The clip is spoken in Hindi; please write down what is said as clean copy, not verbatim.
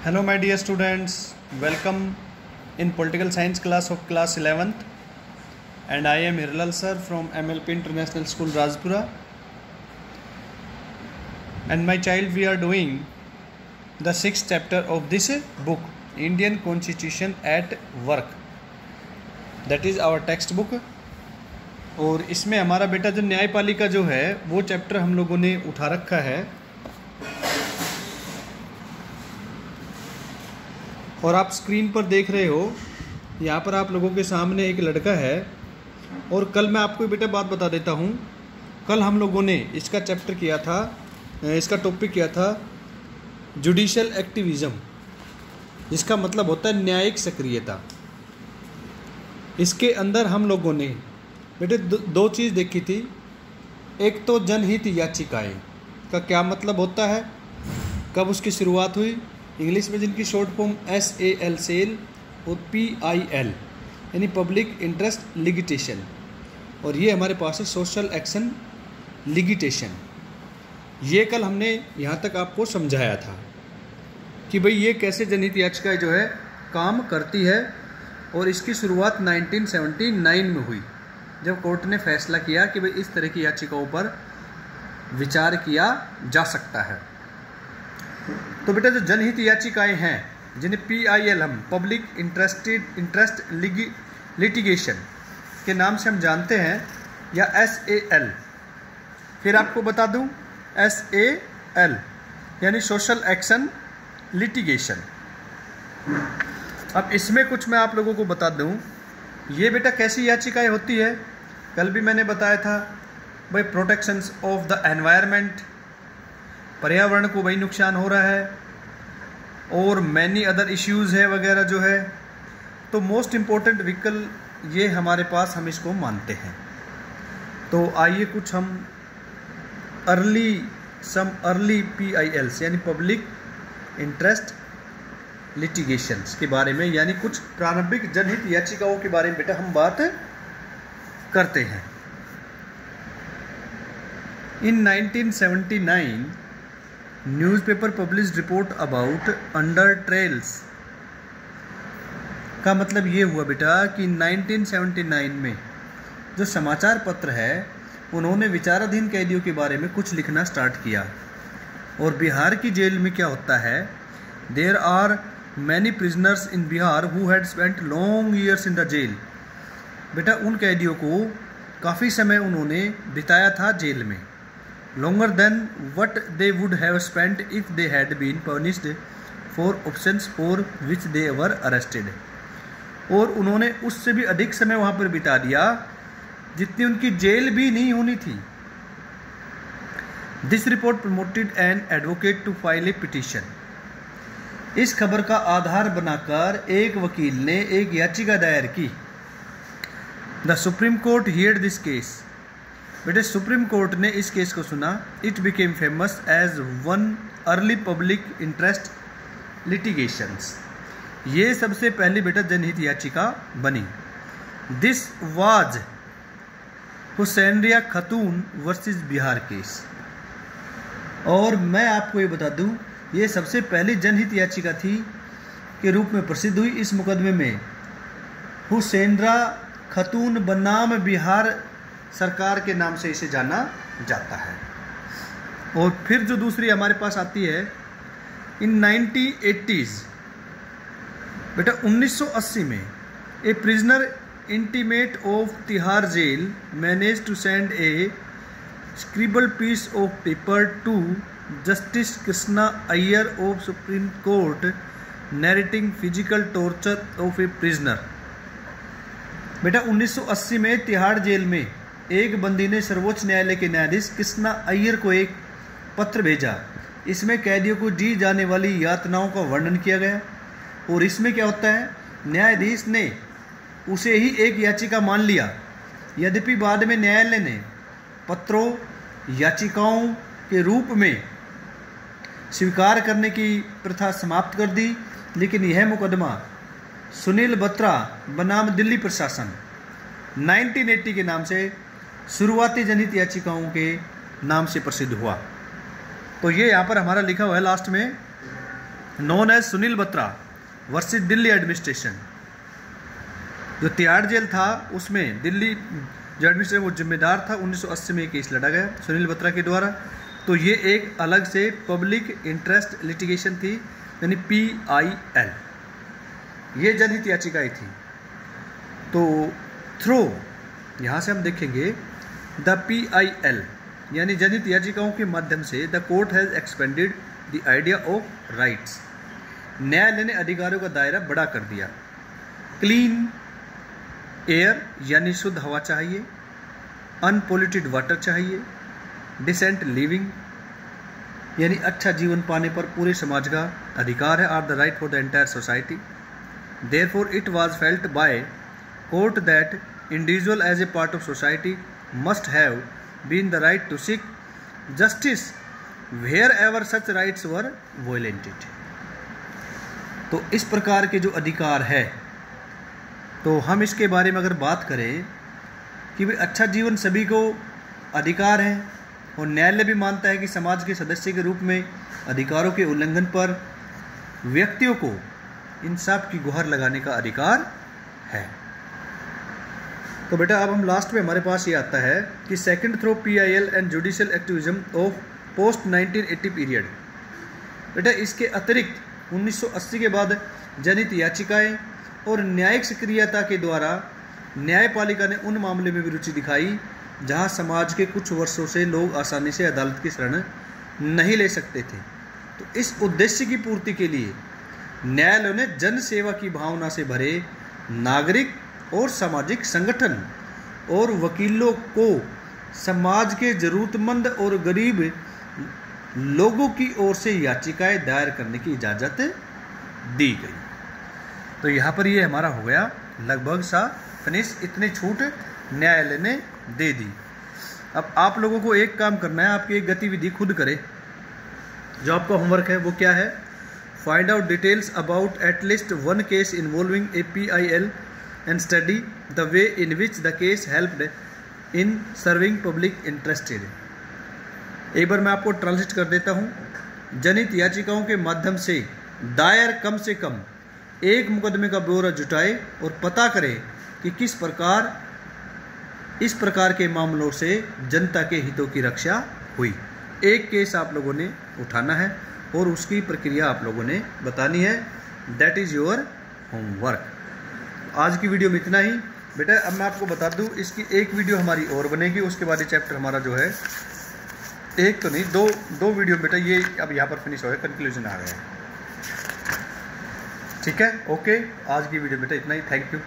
Hello my dear students, welcome in political science class of class 11th and I am Hirlal sir from MLP International School Rajpura, and my child, we are doing the 6th chapter of this book, Indian Constitution at Work, that is our text book। और इसमें हमारा बेटा जो न्यायपालिका जो है वो चैप्टर हम लोगों ने उठा रखा है और आप स्क्रीन पर देख रहे हो। यहाँ पर आप लोगों के सामने एक लड़का है और कल मैं आपको बेटा बात बता देता हूँ। कल हम लोगों ने इसका चैप्टर किया था, इसका टॉपिक किया था जुडिशियल एक्टिविज़म, जिसका मतलब होता है न्यायिक सक्रियता। इसके अंदर हम लोगों ने बेटे दो चीज़ देखी थी। एक तो जनहित याचिकाएं का क्या मतलब होता है, कब उसकी शुरुआत हुई, इंग्लिश में जिनकी शॉर्ट फॉर्म SAL सेल और PIL यानी पब्लिक इंटरेस्ट लिटिगेशन, और ये हमारे पास है सोशल एक्शन लिटिगेशन। ये कल हमने यहाँ तक आपको समझाया था कि भाई ये कैसे जनहित याचिका जो है काम करती है, और इसकी शुरुआत 1979 में हुई जब कोर्ट ने फैसला किया कि भाई इस तरह की याचिकाओं पर विचार किया जा सकता है। तो बेटा जो जनहित याचिकाएं हैं जिन्हें PIL हम पब्लिक इंटरेस्ट लिटिगेशन के नाम से हम जानते हैं, या SAL, फिर आपको बता दूं SAL यानी सोशल एक्शन लिटिगेशन। अब इसमें कुछ मैं आप लोगों को बता दूं, ये बेटा कैसी याचिकाएं होती है। कल भी मैंने बताया था भाई प्रोटेक्शंस ऑफ द एनवायरनमेंट, पर्यावरण को भाई नुकसान हो रहा है, और मैनी अदर इश्यूज़ है वगैरह जो है। तो मोस्ट इम्पोर्टेंट व्हीकल ये हमारे पास, हम इसको मानते हैं। तो आइए कुछ हम अर्ली PILs यानी पब्लिक इंटरेस्ट लिटिगेशंस के बारे में, यानी कुछ प्रारंभिक जनहित याचिकाओं के बारे में बेटा हम बात करते हैं। इन 1979 newspaper published report about under trails का मतलब ये हुआ बेटा कि 1979 में जो समाचार पत्र है उन्होंने विचाराधीन कैदियों के बारे में कुछ लिखना स्टार्ट किया। और बिहार की जेल में क्या होता है, there are many prisoners in Bihar who had spent long years in the jail. बेटा उन कैदियों को काफ़ी समय उन्होंने बिताया था जेल में, longer than what they would have spent if they had been punished for offenses for which they were arrested। और उन्होंने उससे भी अधिक समय वहाँ पर बिता दिया जितनी उनकी जेल भी नहीं होनी थी। This report promoted an advocate to file a petition। इस खबर का आधार बनाकर एक वकील ने एक याचिका दायर की। The Supreme Court heard this case। बेटे सुप्रीम कोर्ट ने इस केस को सुना। It became famous as one early public interest litigations. ये सबसे पहली बेटा जनहित याचिका बनी। This was हुसैनरिया Khatoon versus Bihar case. और मैं आपको ये बता दूं, ये सबसे पहली जनहित याचिका थी के रूप में प्रसिद्ध हुई। इस मुकदमे में हुसैनरा खातून बनाम बिहार सरकार के नाम से इसे जाना जाता है। और फिर जो दूसरी हमारे पास आती है इन 1980s, बेटा 1980 में a prisoner intimate of Tihar jail manage to send a scribble piece of paper to justice Krishna Iyer of supreme court narrating physical torture of a prisoner. बेटा 1980 में तिहाड़ जेल में एक बंदी ने सर्वोच्च न्यायालय के न्यायाधीश कृष्णा अय्यर को एक पत्र भेजा। इसमें कैदियों को दी जाने वाली यातनाओं का वर्णन किया गया। और इसमें क्या होता है, न्यायाधीश ने उसे ही एक याचिका मान लिया। यद्यपि बाद में न्यायालय ने पत्रों याचिकाओं के रूप में स्वीकार करने की प्रथा समाप्त कर दी, लेकिन यह मुकदमा सुनील बत्रा बनाम दिल्ली प्रशासन 1980 के नाम से शुरुआती जनहित याचिकाओं के नाम से प्रसिद्ध हुआ। तो ये यहाँ पर हमारा लिखा हुआ है लास्ट में, known as Sunil Batra versus Delhi administration. जो तिहाड़ जेल था उसमें दिल्ली जो एडमिनिस्ट्रेशन वो जिम्मेदार था, 1980 में केस लड़ा गया सुनील बत्रा के द्वारा। तो ये एक अलग से पब्लिक इंटरेस्ट लिटिगेशन थी, यानी PIL, ये जनहित याचिकाएँ थी। तो थ्रू यहाँ से हम देखेंगे द PIL यानी जनहित याचिकाओं के माध्यम से the court has expanded the idea of rights, न्यायालय ने अधिकारों का दायरा बड़ा कर दिया। क्लीन एयर यानी शुद्ध हवा चाहिए, अनपोल्यूटेड वाटर चाहिए, डिसेंट लिविंग यानी अच्छा जीवन पाने पर पूरे समाज का अधिकार है, or the right for the entire society. Therefore it was felt by court that individual as a part of society must have been the right to seek justice wherever such rights were violated. तो इस प्रकार के जो अधिकार है, तो हम इसके बारे में अगर बात करें कि भाई अच्छा जीवन सभी को अधिकार है, और न्यायालय भी मानता है कि समाज के सदस्य के रूप में अधिकारों के उल्लंघन पर व्यक्तियों को इंसाफ की गुहार लगाने का अधिकार है। तो बेटा अब हम लास्ट में हमारे पास ये आता है कि second through PIL and judicial activism of post 1980 period. बेटा इसके अतिरिक्त 1980 के बाद जनहित याचिकाएं और न्यायिक सक्रियता के द्वारा न्यायपालिका ने उन मामले में भी रुचि दिखाई जहां समाज के कुछ वर्षों से लोग आसानी से अदालत की शरण नहीं ले सकते थे। तो इस उद्देश्य की पूर्ति के लिए न्यायालयों ने जन सेवा की भावना से भरे नागरिक और सामाजिक संगठन और वकीलों को समाज के जरूरतमंद और गरीब लोगों की ओर से याचिकाएं दायर करने की इजाज़त दी गई। तो यहाँ पर ये हमारा हो गया लगभग सा फिनिश, इतनी छूट न्यायालय ने दे दी। अब आप लोगों को एक काम करना है, आपकी एक गतिविधि खुद करें। जो आपका होमवर्क है वो क्या है? Find out details about at least one case involving A PIL and study the way in which the case helped in serving public interested. एक बार मैं आपको ट्रांसलेट कर देता हूँ। जनहित याचिकाओं के माध्यम से दायर कम से कम एक मुकदमे का ब्यौरा जुटाए और पता करें कि किस प्रकार इस प्रकार के मामलों से जनता के हितों की रक्षा हुई। एक केस आप लोगों ने उठाना है और उसकी प्रक्रिया आप लोगों ने बतानी है। That is your homework. आज की वीडियो में इतना ही बेटा। अब मैं आपको बता दूं, इसकी एक वीडियो हमारी और बनेगी, उसके बाद ये चैप्टर हमारा जो है एक तो नहीं दो वीडियो बेटा ये अब यहाँ पर फिनिश हो गया, कंक्लूजन आ गया। ठीक है, ओके। आज की वीडियो बेटा इतना ही। Thank you.